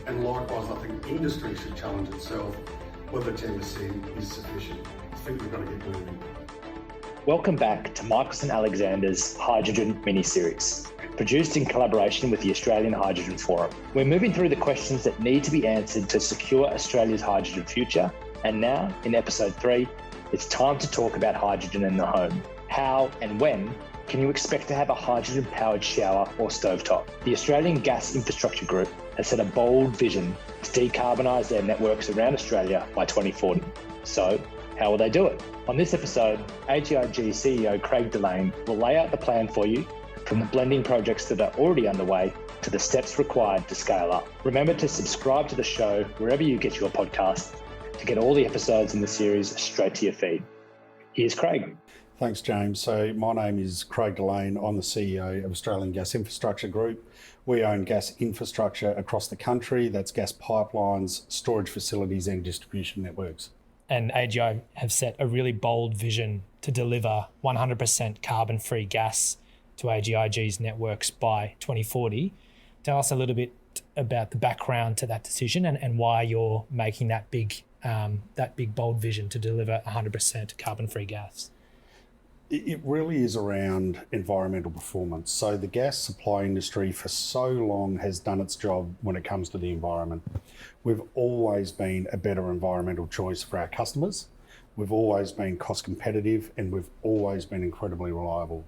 And likewise, I think industry should challenge itself whether 10% is sufficient. I think we've got to get moving. Welcome back to Michelson Alexander's Hydrogen mini-series, produced in collaboration with the Australian Hydrogen Forum. We're moving through the questions that need to be answered to secure Australia's hydrogen future. And now, in episode 3, it's time to talk about hydrogen in the home. How and when can you expect to have a hydrogen-powered shower or stovetop? The Australian Gas Infrastructure Group has set a bold vision to decarbonise their networks around Australia by 2040. So, how will they do it? On this episode, AGIG CEO Craig Laine will lay out the plan for you, from the blending projects that are already underway to the steps required to scale up. Remember to subscribe to the show wherever you get your podcasts to get all the episodes in the series straight to your feed. Here's Craig. Thanks, James. So my name is Craig Laine. I'm the CEO of Australian Gas Infrastructure Group. We own gas infrastructure across the country. That's gas pipelines, storage facilities and distribution networks. And AGI have set a really bold vision to deliver 100% carbon-free gas to AGIG's networks by 2040. Tell us a little bit about the background to that decision and why you're making that big bold vision to deliver 100% carbon-free gas. It really is around environmental performance. So the gas supply industry for so long has done its job when it comes to the environment. We've always been a better environmental choice for our customers. We've always been cost competitive and we've always been incredibly reliable.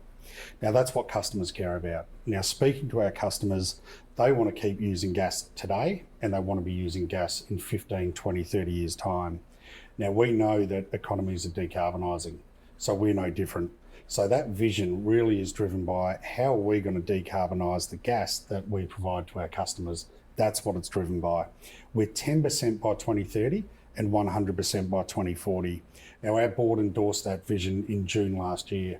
Now that's what customers care about. Now speaking to our customers, they want to keep using gas today and they want to be using gas in 15, 20, 30 years time. Now we know that economies are decarbonising. So we're no different. So that vision really is driven by how are we going to decarbonise the gas that we provide to our customers. That's what it's driven by. We're 10% by 2030 and 100% by 2040. Now our board endorsed that vision in June last year.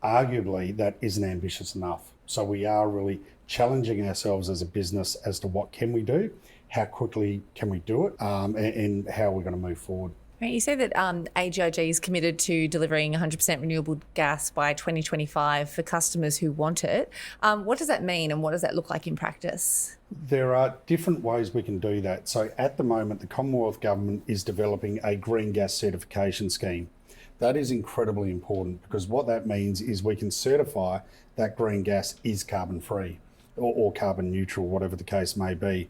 Arguably that isn't ambitious enough. So we are really challenging ourselves as a business as to what can we do, how quickly can we do it, and how we're going to move forward. You say that AGIG is committed to delivering 100% renewable gas by 2025 for customers who want it. What does that mean and what does that look like in practice? There are different ways we can do that. So at the moment, the Commonwealth Government is developing a green gas certification scheme. That is incredibly important because what that means is we can certify that green gas is carbon free or carbon neutral, whatever the case may be.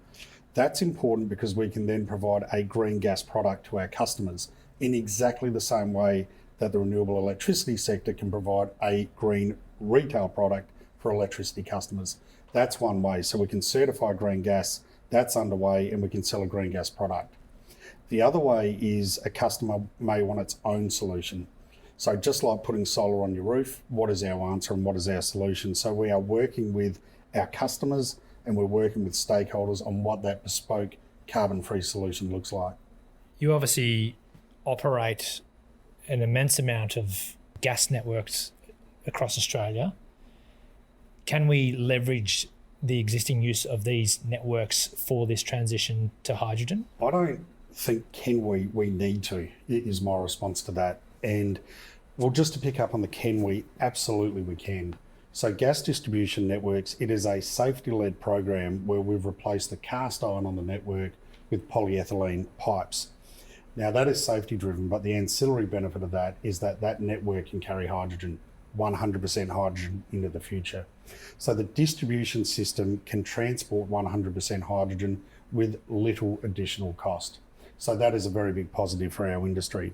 That's important because we can then provide a green gas product to our customers in exactly the same way that the renewable electricity sector can provide a green retail product for electricity customers. That's one way. So we can certify green gas, that's underway, and we can sell a green gas product. The other way is a customer may want its own solution. So just like putting solar on your roof, what is our answer and what is our solution? So we are working with our customers and we're working with stakeholders on what that bespoke carbon-free solution looks like. You obviously operate an immense amount of gas networks across Australia. Can we leverage the existing use of these networks for this transition to hydrogen? I don't think we need to, is my response to that. And well, just to pick up on the can we, absolutely we can. So gas distribution networks, it is a safety-led program where we've replaced the cast iron on the network with polyethylene pipes. Now that is safety driven, but the ancillary benefit of that is that that network can carry hydrogen, 100% hydrogen into the future. So the distribution system can transport 100% hydrogen with little additional cost. So that is a very big positive for our industry.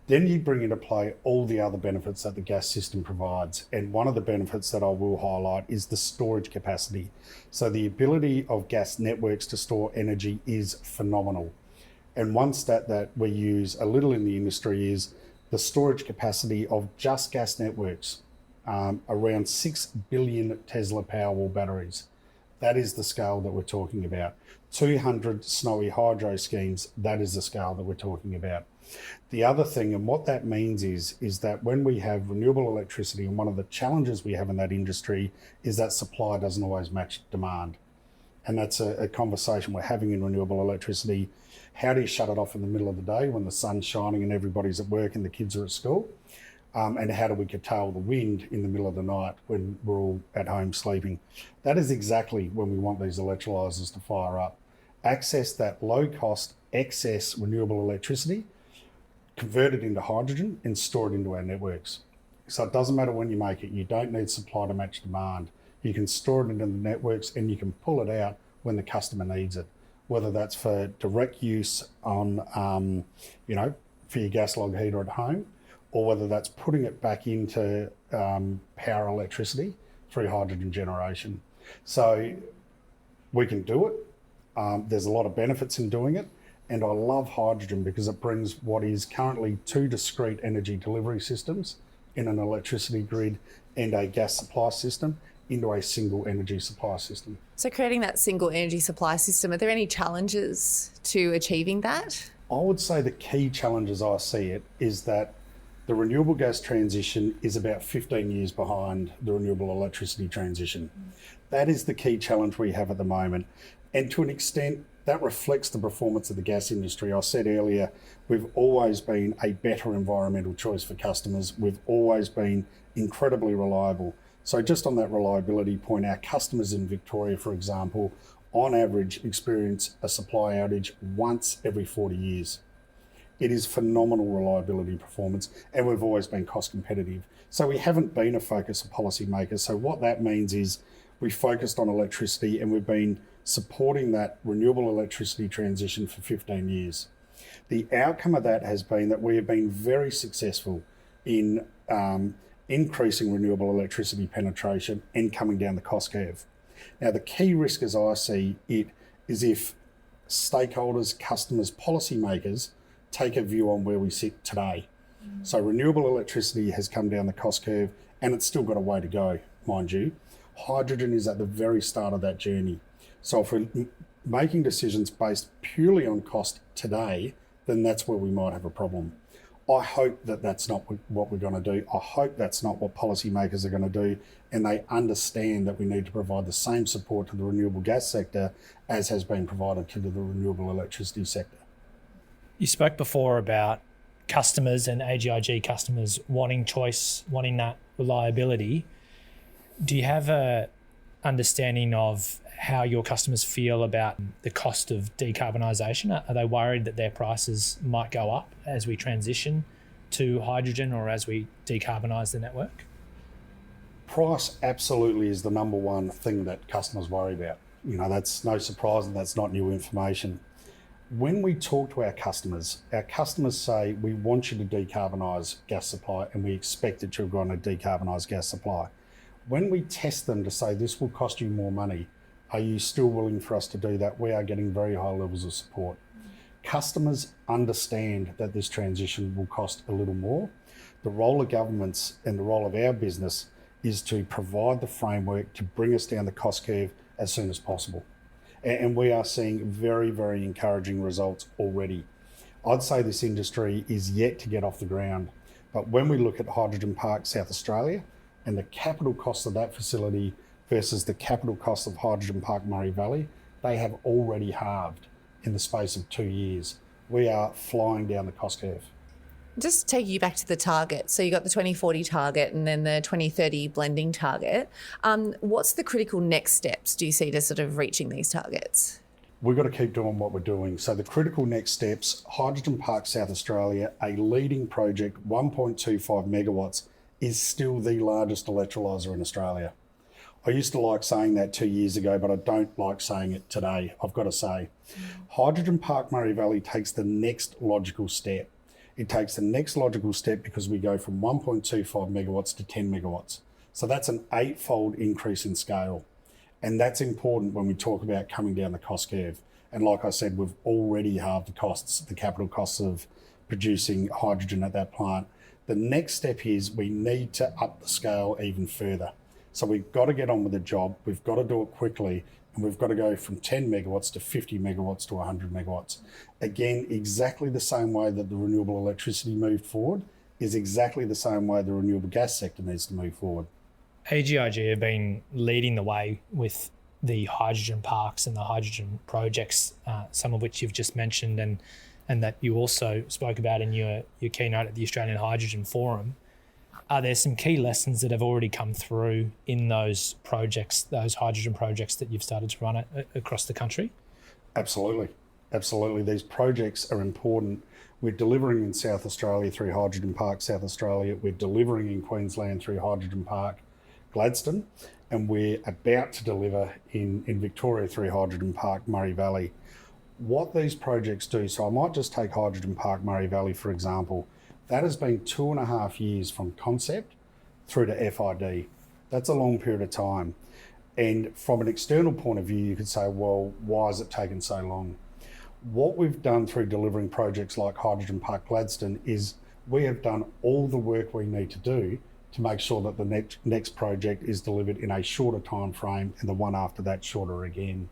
Then you bring into play all the other benefits that the gas system provides. And one of the benefits that I will highlight is the storage capacity. So the ability of gas networks to store energy is phenomenal. And one stat that we use a little in the industry is the storage capacity of just gas networks, around 6 billion Tesla Powerwall batteries. That is the scale that we're talking about. 200 snowy hydro schemes, that is the scale that we're talking about. The other thing, and what that means is that when we have renewable electricity, and one of the challenges we have in that industry is that supply doesn't always match demand. And that's a conversation we're having in renewable electricity. How do you shut it off in the middle of the day when the sun's shining and everybody's at work and the kids are at school? And how do we curtail the wind in the middle of the night when we're all at home sleeping? That is exactly when we want these electrolyzers to fire up. access that low-cost excess renewable electricity, convert it into hydrogen and store it into our networks. So it doesn't matter when you make it. You don't need supply to match demand. You can store it into the networks and you can pull it out when the customer needs it, whether that's for direct use on, for your gas log heater at home, or whether that's putting it back into power electricity through hydrogen generation. So we can do it. There's a lot of benefits in doing it. And I love hydrogen because it brings what is currently two discrete energy delivery systems in an electricity grid and a gas supply system into a single energy supply system. So creating that single energy supply system, are there any challenges to achieving that? I would say the key challenge as I see it is that the renewable gas transition is about 15 years behind the renewable electricity transition. That is the key challenge we have at the moment. And to an extent, that reflects the performance of the gas industry. I said earlier, we've always been a better environmental choice for customers. We've always been incredibly reliable. So just on that reliability point, our customers in Victoria, for example, on average experience a supply outage once every 40 years. It is phenomenal reliability performance, and we've always been cost competitive. So we haven't been a focus of policymakers. So what that means is we focused on electricity and we've been supporting that renewable electricity transition for 15 years. The outcome of that has been that we have been very successful in increasing renewable electricity penetration and coming down the cost curve. Now, the key risk as I see it is if stakeholders, customers, policymakers take a view on where we sit today. So renewable electricity has come down the cost curve and it's still got a way to go, mind you. Hydrogen is at the very start of that journey. So if we're making decisions based purely on cost today, then that's where we might have a problem. I hope that that's not what we're going to do. I hope that's not what policymakers are going to do, and they understand that we need to provide the same support to the renewable gas sector as has been provided to the renewable electricity sector. You spoke before about customers and AGIG customers wanting choice, wanting that reliability. Do you have a understanding of how your customers feel about the cost of decarbonisation? Are they worried that their prices might go up as we transition to hydrogen or as we decarbonise the network? Price absolutely is the number one thing that customers worry about. That's no surprise and that's not new information. When we talk to our customers say, we want you to decarbonise gas supply and we expect that you're going to decarbonise gas supply. When we test them to say this will cost you more money, are you still willing for us to do that? We are getting very high levels of support. Customers understand that this transition will cost a little more. The role of governments and the role of our business is to provide the framework to bring us down the cost curve as soon as possible. And we are seeing very, very encouraging results already. I'd say this industry is yet to get off the ground. But when we look at Hydrogen Park South Australia and the capital cost of that facility versus the capital cost of Hydrogen Park Murray Valley, they have already halved in the space of 2 years. We are flying down the cost curve. Just taking you back to the target. So you got the 2040 target and then the 2030 blending target. What's the critical next steps do you see to sort of reaching these targets? We've got to keep doing what we're doing. So the critical next steps, Hydrogen Park South Australia, a leading project, 1.25 megawatts, is still the largest electrolyser in Australia. I used to like saying that 2 years ago, but I don't like saying it today, I've got to say. Hydrogen Park Murray Valley takes the next logical step. It takes the next logical step because we go from 1.25 megawatts to 10 megawatts. So that's an 8-fold increase in scale. And that's important when we talk about coming down the cost curve. And like I said, we've already halved the costs, the capital costs of producing hydrogen at that plant. The next step is we need to up the scale even further. So we've got to get on with the job. We've got to do it quickly. And we've got to go from 10 megawatts to 50 megawatts to 100 megawatts. Again, exactly the same way that the renewable electricity moved forward is exactly the same way the renewable gas sector needs to move forward. AGIG have been leading the way with the hydrogen parks and the hydrogen projects, some of which you've just mentioned and that you also spoke about in your keynote at the Australian Hydrogen Forum. Are there some key lessons that have already come through in those projects, those hydrogen projects that you've started to run across the country? Absolutely. Absolutely. These projects are important. We're delivering in South Australia through Hydrogen Park, South Australia. We're delivering in Queensland through Hydrogen Park, Gladstone. And we're about to deliver in Victoria through Hydrogen Park, Murray Valley. What these projects do, so I might just take Hydrogen Park, Murray Valley, for example. That has been 2.5 years from concept through to FID. That's a long period of time. And from an external point of view, you could say, well, why has it taken so long? What we've done through delivering projects like Hydrogen Park Gladstone is we have done all the work we need to do to make sure that the next project is delivered in a shorter time frame and the one after that shorter again.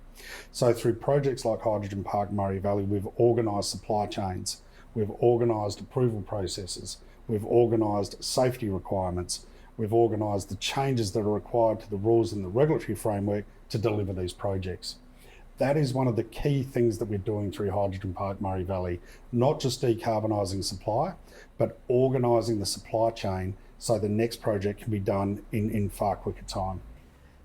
So through projects like Hydrogen Park Murray Valley, we've organised supply chains, we've organised approval processes, we've organised safety requirements, we've organised the changes that are required to the rules and the regulatory framework to deliver these projects. That is one of the key things that we're doing through Hydrogen Park Murray Valley, not just decarbonising supply, but organising the supply chain so the next project can be done in far quicker time.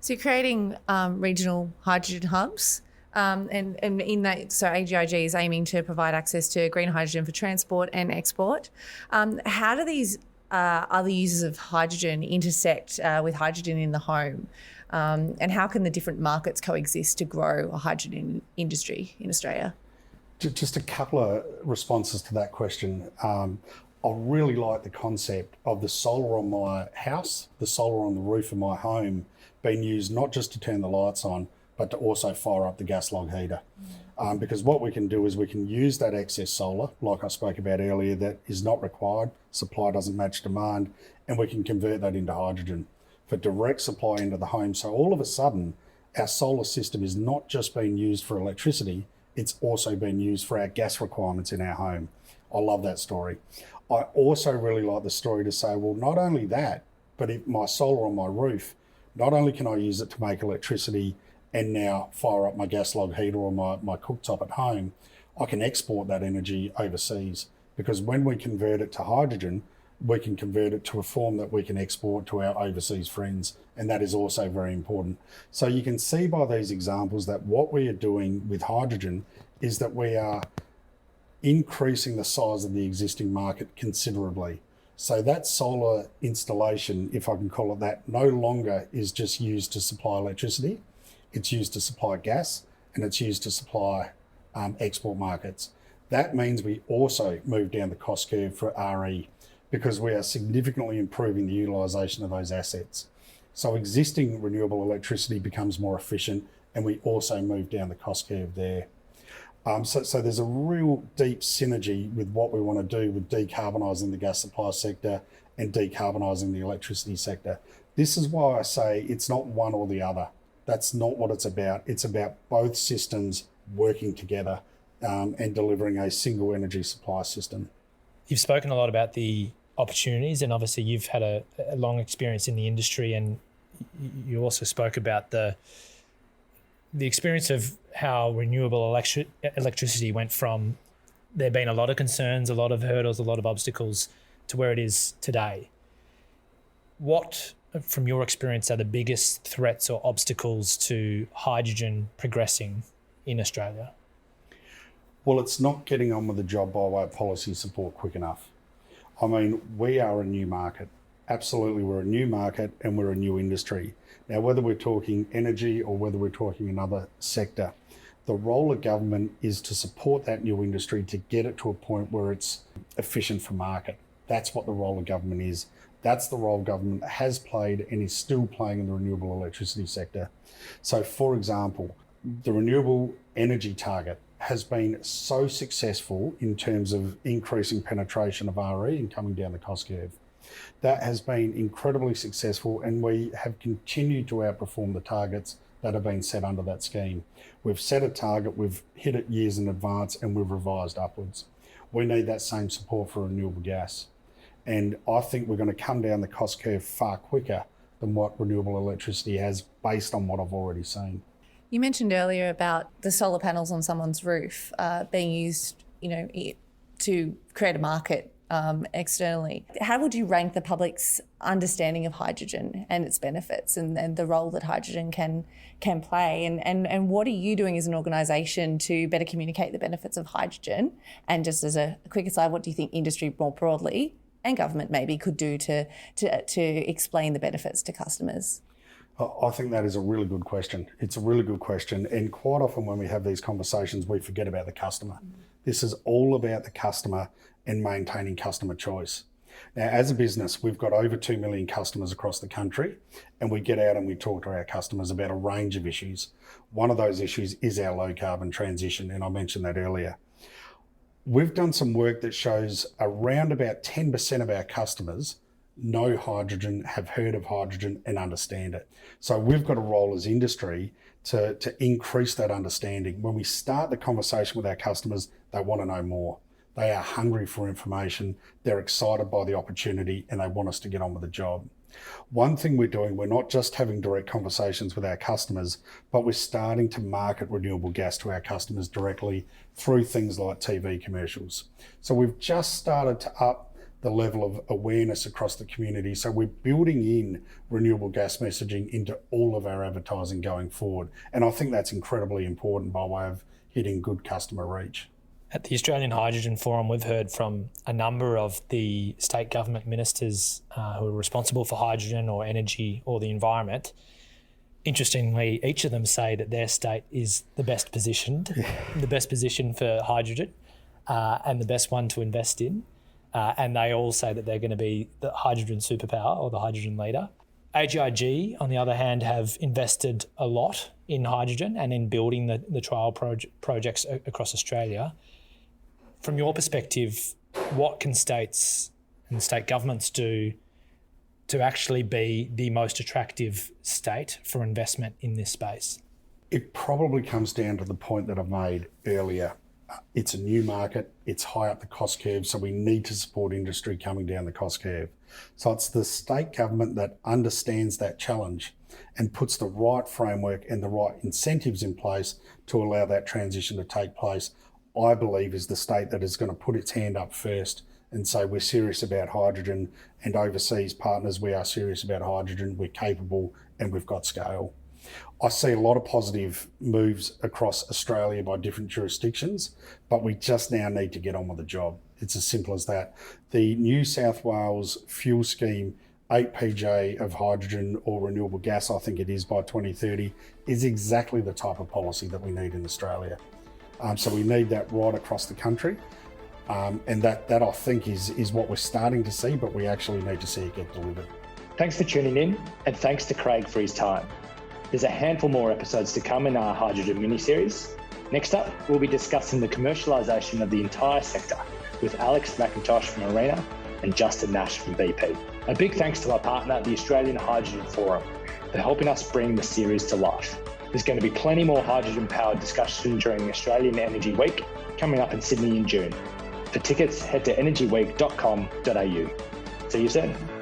So you're creating regional hydrogen hubs, and in that, so AGIG is aiming to provide access to green hydrogen for transport and export. How do these other uses of hydrogen intersect with hydrogen in the home? And how can the different markets coexist to grow a hydrogen industry in Australia? Just a couple of responses to that question. I really like the concept of the solar on my house, the solar on the roof of my home being used not just to turn the lights on, but to also fire up the gas log heater. Because what we can do is we can use that excess solar, like I spoke about earlier, that is not required, supply doesn't match demand, and we can convert that into hydrogen for direct supply into the home. So all of a sudden, our solar system is not just being used for electricity, it's also being used for our gas requirements in our home. I love that story. I also really like the story to say, well, not only that, but if my solar on my roof, not only can I use it to make electricity and now fire up my gas log heater or my cooktop at home, I can export that energy overseas, because when we convert it to hydrogen, we can convert it to a form that we can export to our overseas friends, and that is also very important. So you can see by these examples that what we are doing with hydrogen is that we are increasing the size of the existing market considerably. So that solar installation, if I can call it that, no longer is just used to supply electricity. It's used to supply gas, and it's used to supply export markets. That means we also move down the cost curve for RE, because we are significantly improving the utilisation of those assets. So existing renewable electricity becomes more efficient, and we also move down the cost curve there. So there's a real deep synergy with what we want to do with decarbonising the gas supply sector and decarbonising the electricity sector. This is why I say it's not one or the other. That's not what it's about. It's about both systems working together and delivering a single energy supply system. You've spoken a lot about the opportunities, and obviously you've had a long experience in the industry, and you also spoke about the experience of how renewable electricity went from there being a lot of concerns, a lot of hurdles, a lot of obstacles, to where it is today. What, from your experience, are the biggest threats or obstacles to hydrogen progressing in Australia? Well, it's not getting on with the job by way of policy support quick enough. I mean, we are a new market. Absolutely, we're a new market and we're a new industry. Now, whether we're talking energy or whether we're talking another sector, the role of government is to support that new industry to get it to a point where it's efficient for market. That's what the role of government is. That's the role government has played and is still playing in the renewable electricity sector. So, for example, the renewable energy target has been so successful in terms of increasing penetration of RE and coming down the cost curve. That has been incredibly successful, and we have continued to outperform the targets that have been set under that scheme. We've set a target, we've hit it years in advance, and we've revised upwards. We need that same support for renewable gas. And I think we're going to come down the cost curve far quicker than what renewable electricity has, based on what I've already seen. You mentioned earlier about the solar panels on someone's roof being used, to create a market externally. How would you rank the public's understanding of hydrogen and its benefits and the role that hydrogen can play? And what are you doing as an organisation to better communicate the benefits of hydrogen? And just as a quick aside, what do you think industry more broadly and government maybe could do to explain the benefits to customers? I think that is a really good question. It's a really good question. And quite often when we have these conversations, we forget about the customer. This is all about the customer and maintaining customer choice. Now, as a business, we've got over 2 million customers across the country, and we get out and we talk to our customers about a range of issues. One of those issues is our low carbon transition, and I mentioned that earlier. We've done some work that shows around about 10% of our customers know hydrogen, have heard of hydrogen and understand it. So we've got a role as industry to increase that understanding. When we start the conversation with our customers, they want to know more. They are hungry for information, they're excited by the opportunity, and they want us to get on with the job. One thing we're doing, we're not just having direct conversations with our customers, but we're starting to market renewable gas to our customers directly through things like TV commercials. So we've just started to up the level of awareness across the community. So we're building in renewable gas messaging into all of our advertising going forward. And I think that's incredibly important by way of hitting good customer reach. At the Australian Hydrogen Forum, we've heard from a number of the state government ministers who are responsible for hydrogen or energy or the environment. Interestingly, each of them say that their state is the best positioned, the best position for hydrogen and the best one to invest in. And they all say that they're going to be the hydrogen superpower or the hydrogen leader. AGIG, on the other hand, have invested a lot in hydrogen and in building the trial projects across Australia. From your perspective, what can states and state governments do to actually be the most attractive state for investment in this space? It probably comes down to the point that I've made earlier. It's a new market, it's high up the cost curve, so we need to support industry coming down the cost curve. So it's the state government that understands that challenge and puts the right framework and the right incentives in place to allow that transition to take place. I believe is the state that is going to put its hand up first and say we're serious about hydrogen, and overseas partners, we are serious about hydrogen, we're capable and we've got scale. I see a lot of positive moves across Australia by different jurisdictions, but we just now need to get on with the job. It's as simple as that. The New South Wales fuel scheme, 8 PJ of hydrogen or renewable gas, I think it is by 2030, is exactly the type of policy that we need in Australia. So we need that right across the country. And that I think is what we're starting to see, but we actually need to see it get delivered. Thanks for tuning in, and thanks to Craig for his time. There's a handful more episodes to come in our hydrogen mini-series. Next up, we'll be discussing the commercialisation of the entire sector with Alex McIntosh from ARENA and Justin Nash from BP. A big thanks to our partner, the Australian Hydrogen Forum, for helping us bring the series to life. There's going to be plenty more hydrogen-powered discussion during the Australian Energy Week coming up in Sydney in June. For tickets, head to energyweek.com.au. See you soon.